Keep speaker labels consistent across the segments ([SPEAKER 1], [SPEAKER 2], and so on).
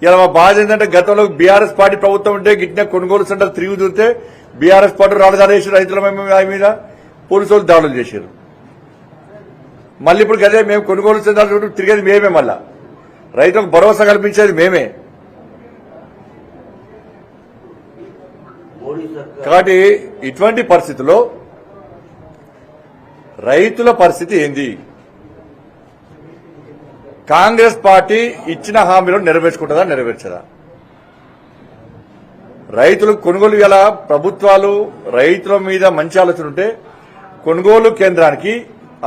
[SPEAKER 1] ఇలా మా బాధ ఏంటంటే గతంలో బీఆర్ఎస్ పార్టీ ప్రభుత్వం ఉంటే గిట్టిన కొనుగోలు సెంటర్ తిరిగి చూస్తే బీఆర్ఎస్ పార్టీ రాజధాని చేసి రైతుల మీద పోలీసులు దాడులు చేశారు. మళ్ళీ ఇప్పుడు గదే మేము కొనుగోలు సెంటర్ చుట్టూ తిరిగేది మేమే, మళ్ళా రైతులకు భరోసా కల్పించేది మేమే. కాబట్టి ఇటువంటి పరిస్థితుల్లో రైతుల పరిస్థితి ఏంది? కాంగ్రెస్ పార్టీ ఇచ్చిన హామీలను నెరవేర్చుకుంటుందా, నెరవేర్చదా? రైతులు కొనుగోలు గల ప్రభుత్వాలు రైతుల మీద మంచి ఆలోచన ఉంటే కొనుగోలు కేంద్రానికి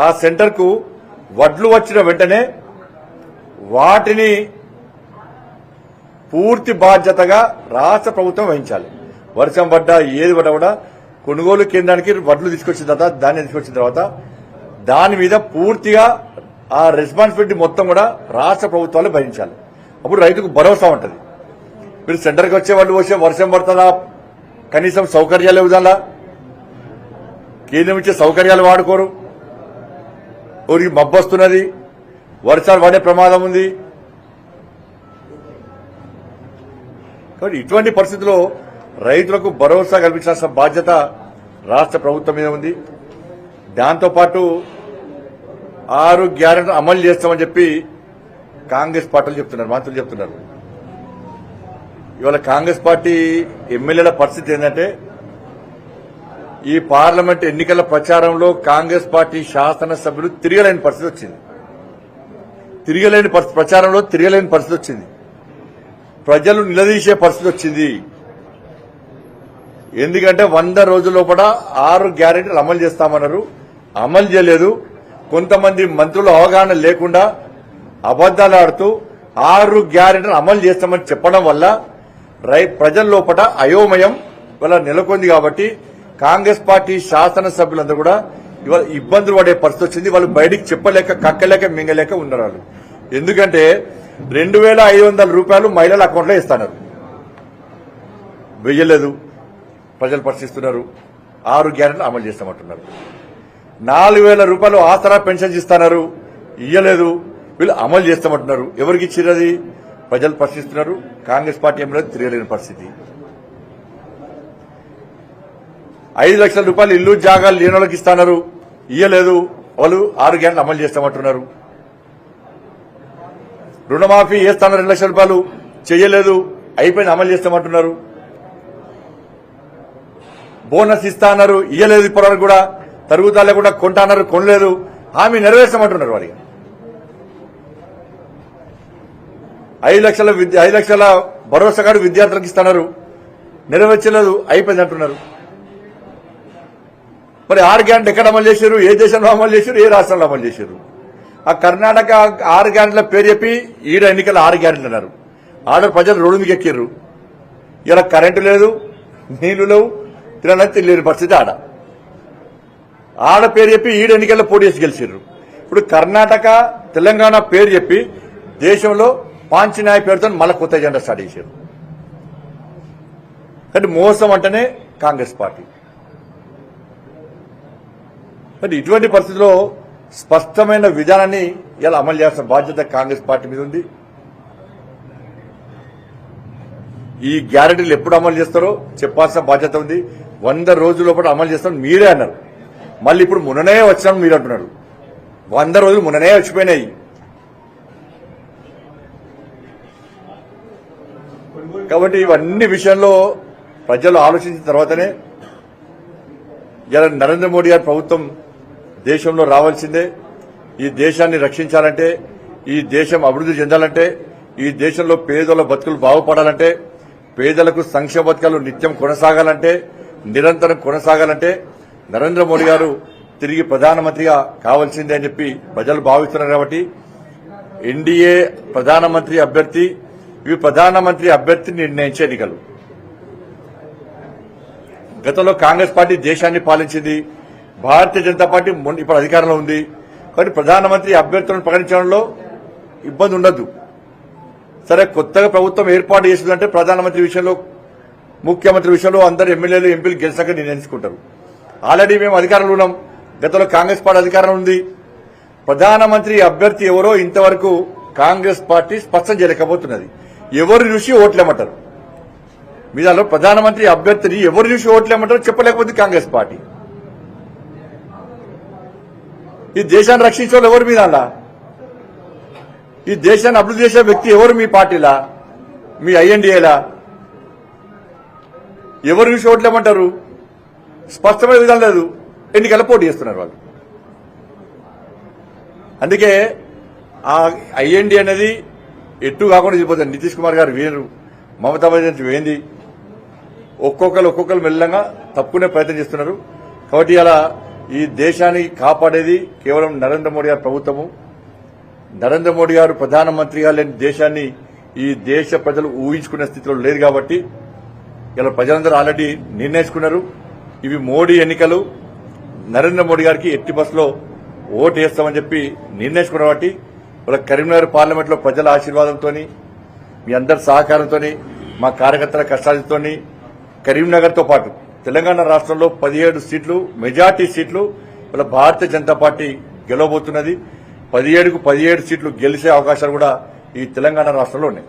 [SPEAKER 1] ఆ సెంటర్కు వడ్లు వచ్చిన వెంటనే వాటిని పూర్తి బాధ్యతగా రాష్ట్ర ప్రభుత్వం వహించాలి. వర్షం పడ్డా ఏది పడ్డా కూడా కొనుగోలు కేంద్రానికి వడ్లు తీసుకొచ్చిన తర్వాత ధాన్యం తీసుకొచ్చిన తర్వాత దాని మీద పూర్తిగా ఆ రెస్పాన్సిబిలిటీ మొత్తం కూడా రాష్ట్ర ప్రభుత్వాలు భరించాలి. అప్పుడు రైతుకు భరోసా ఉంటుంది. మీరు సెంటర్కి వచ్చే వాళ్ళు వచ్చే వర్షం పడుతుందా, కనీసం సౌకర్యాలు ఇవ్వాలా, కేంద్రం ఇచ్చే సౌకర్యాలు వాడుకోరు, ఊరికి మబ్బు వస్తున్నది, వర్షాలు పడే ప్రమాదం ఉంది. కాబట్టి ఇటువంటి పరిస్థితుల్లో రైతులకు భరోసా కల్పించాల్సిన బాధ్యత రాష్ట్ర ప్రభుత్వం మీద ఉంది. దాంతోపాటు 6 గ్యారెంటీలు అమలు చేస్తామని చెప్పి కాంగ్రెస్ పార్టీలు చెప్తున్నారు, మంత్రులు చెప్తున్నారు. ఇవాళ కాంగ్రెస్ పార్టీ ఎమ్మెల్యేల పరిస్థితి ఏంటంటే ఈ పార్లమెంట్ ఎన్నికల ప్రచారంలో కాంగ్రెస్ పార్టీ శాసనసభ్యులు తిరగలేని పరిస్థితి వచ్చింది. ప్రచారంలో తిరగలేని పరిస్థితి వచ్చింది. ప్రజలు నిలదీసే పరిస్థితి వచ్చింది. ఎందుకంటే 100 రోజుల లోపల 6 గ్యారెంటీలు అమలు చేస్తామన్నారు, అమలు చేయలేదు. కొంతమంది మంత్రులు అవగాహన లేకుండా అబద్దాలు ఆడుతూ 6 గ్యారెంటీలు అమలు చేస్తామని చెప్పడం వల్ల ప్రజల లోపల అయోమయం వల్ల నెలకొంది. కాబట్టి కాంగ్రెస్ పార్టీ శాసనసభ్యులందరూ కూడా ఇవాళ ఇబ్బందులు పడే పరిస్థితి వచ్చింది. వాళ్ళు బయటికి చెప్పలేక, కక్కలేక, మింగలేక ఉన్నారు. ఎందుకంటే 2500 రూపాయలు మహిళల అకౌంట్లో ఇస్తున్నారు, వెయ్యలేదు. ప్రజలు పరిశీలిస్తున్నారు. 6 గ్యారెంటీలు అమలు చేస్తామంటున్నారు. 4000 రూపాయలు ఆసరా పెన్షన్ ఇస్తున్నారు, ఇయ్యలేదు. వీళ్ళు అమలు చేస్తామంటున్నారు. ఎవరికి ఇచ్చినది? ప్రజలు పరిశీలిస్తున్నారు. కాంగ్రెస్ పార్టీ ఏమో తిరగలేని పరిస్థితి. 5 లక్షల రూపాయలు ఇల్లు జాగాలు లేని వాళ్ళకి ఇస్తున్నారు, ఇయ్యలేదు. వాళ్ళు 6 గ్యారెంటీలు అమలు చేస్తామంటున్నారు. రుణమాఫీ చేస్తున్నారు, 2 లక్షల రూపాయలు చేయలేదు, అయిపోయింది, అమలు చేస్తామంటున్నారు. బోనస్ ఇస్తా అన్నారు, ఇయ్యలేదు. ఇప్పటివరకు కూడా తరుగుతాలే కూడా కొంటా అన్నారు, కొనలేదు. హామీ నెరవేర్చమంటున్నారు. వారికి 5 లక్షల భరోసా కార్డు విద్యార్థులకు ఇస్తున్నారు, నెరవేర్చలేదు, అయిపోయింది అంటున్నారు. మరి 6 గ్యారెంటీ ఎక్కడ అమలు చేశారు? ఏ దేశంలో అమలు చేశారు? ఏ రాష్ట్రంలో అమలు చేశారు? ఆ కర్ణాటక 6 గ్యారెంటీల పేరు చెప్పి ఈడ ఎన్నికల 6 గ్యారెంటీలు అన్నారు. ఆడ ప్రజలు రోడ్డు మీద ఎక్కిర్రు. ఇలా కరెంటు లేదు, నీళ్లు లేవు, తినలేని పరిస్థితి. ఆడ పేరు చెప్పి ఈడ ఎన్నికల్లో పోటీ చేసి గెలిచారు. ఇప్పుడు కర్ణాటక, తెలంగాణ పేరు చెప్పి దేశంలో పాంచినాయ పేరుతో మళ్ళా కొత్త ఎజెండా స్టార్ట్ చేశారు. కానీ మోసం అంటేనే కాంగ్రెస్ పార్టీ. మరి ఇటువంటి పరిస్థితుల్లో స్పష్టమైన విధానాన్ని ఇలా అమలు చేయాల్సిన బాధ్యత కాంగ్రెస్ పార్టీ మీద ఉంది. ఈ గ్యారెంటీలు ఎప్పుడు అమలు చేస్తారో చెప్పాల్సిన బాధ్యత ఉంది. 100 రోజుల లోపల అమలు చేస్తామని మీరే అన్నారు. మళ్ళీ ఇప్పుడు ముననే వచ్చామని మీరు అంటున్నారు. 100 రోజులు ముననే వచ్చిపోయినాయి. కాబట్టి ఇవన్నీ విషయంలో ప్రజలు ఆలోచించిన తర్వాతనే ఇలా నరేంద్ర మోడీ గారి ప్రభుత్వం దేశంలో రావాల్సిందే. ఈ దేశాన్ని రక్షించాలంటే, ఈ దేశం అభివృద్ధి చెందాలంటే, ఈ దేశంలో పేదల బతుకులు బాగుపడాలంటే, పేదలకు సంక్షేమ పథకాలు నిత్యం కొనసాగాలంటే, నిరంతరం కొనసాగాలంటే నరేంద్ర మోడీ గారు తిరిగి ప్రధానమంత్రిగా కావాల్సిందే అని చెప్పి ప్రజలు భావిస్తున్నారు. కాబట్టి ఎన్డీఏ ప్రధానమంత్రి అభ్యర్థి, ఇవి ప్రధానమంత్రి అభ్యర్థిని నిర్ణయించే ఎన్నికలు. గతంలో కాంగ్రెస్ పార్టీ దేశాన్ని పాలించింది, భారతీయ జనతా పార్టీ ఇప్పుడు అధికారంలో ఉంది. కాబట్టి ప్రధానమంత్రి అభ్యర్థులను ప్రకటించడంలో ఇబ్బంది ఉండదు. సరే, కొత్తగా ప్రభుత్వం ఏర్పాటు చేసిందంటే ప్రధానమంత్రి విషయంలో, ముఖ్యమంత్రి విషయంలో అందరు ఎమ్మెల్యేలు, ఎంపీలు గెలిచాక నిర్ణయించుకుంటారు. ఆల్రెడీ మేము అధికారంలో ఉన్నాం. గతంలో కాంగ్రెస్ పార్టీ అధికారంలో ఉంది. ప్రధానమంత్రి అభ్యర్థి ఎవరో ఇంతవరకు కాంగ్రెస్ పార్టీ స్పష్టం చేయలేకపోతున్నది. ఎవరు చూసి ఓట్లేమంటారు. మీ దానిలో ప్రధానమంత్రి అభ్యర్థిని ఎవరు చూసి ఓట్లేమంటారో చెప్పలేకపోతే కాంగ్రెస్ పార్టీ. ఈ దేశాన్ని రక్షించే వాళ్ళు ఎవరు మీ దానిలా? ఈ దేశాన్ని అభివృద్ధి చేసే వ్యక్తి ఎవరు మీ పార్టీలా, మీ ఐఎన్డీఏలా? ఎవరు చూసి ఓట్లేమంటారు? స్పష్టమైన విధానం లేదు. ఎన్నికల పోటీ చేస్తున్నారు వాళ్ళు. అందుకే ఆ ఐఎన్డీ అనేది ఎట్టు కాకుండా వెళ్ళిపోతుంది. నితీష్ కుమార్ గారు వేరు, మమతా బెనర్జీ వేంది, ఒక్కొక్కరు మెల్లంగా తప్పుకునే ప్రయత్నం చేస్తున్నారు. కాబట్టి అలా ఈ దేశాన్ని కాపాడేది కేవలం నరేంద్ర మోడీ గారి ప్రభుత్వము. నరేంద్ర మోడీ గారు ప్రధానమంత్రిగా లేని దేశాన్ని ఈ దేశ ప్రజలు ఊహించుకునే స్థితిలో లేదు. కాబట్టి ఇలా ప్రజలందరూ ఆల్రెడీ నిర్ణయించుకున్నారు. ఇవి మోడీ ఎన్నికలు, నరేంద్ర మోడీ గారికి ఎట్టి బస్సులో ఓటు వేస్తామని చెప్పి నిర్ణయించుకున్నారు. కాబట్టి ఇలా కరీంనగర్ పార్లమెంట్లో ప్రజల ఆశీర్వాదంతో, మీ అందరి సహకారంతో, మా కార్యకర్తల కష్టాలతో కరీంనగర్తో పాటు తెలంగాణ రాష్ట్రంలో 17 సీట్లు మెజార్టీ సీట్లు ఇలా భారతీయ జనతా పార్టీ గెలవబోతున్నది. 17కు 17 సీట్లు గెలిచే అవకాశాలు కూడా ఈ తెలంగాణ రాష్ట్రంలో ఉన్నాయి.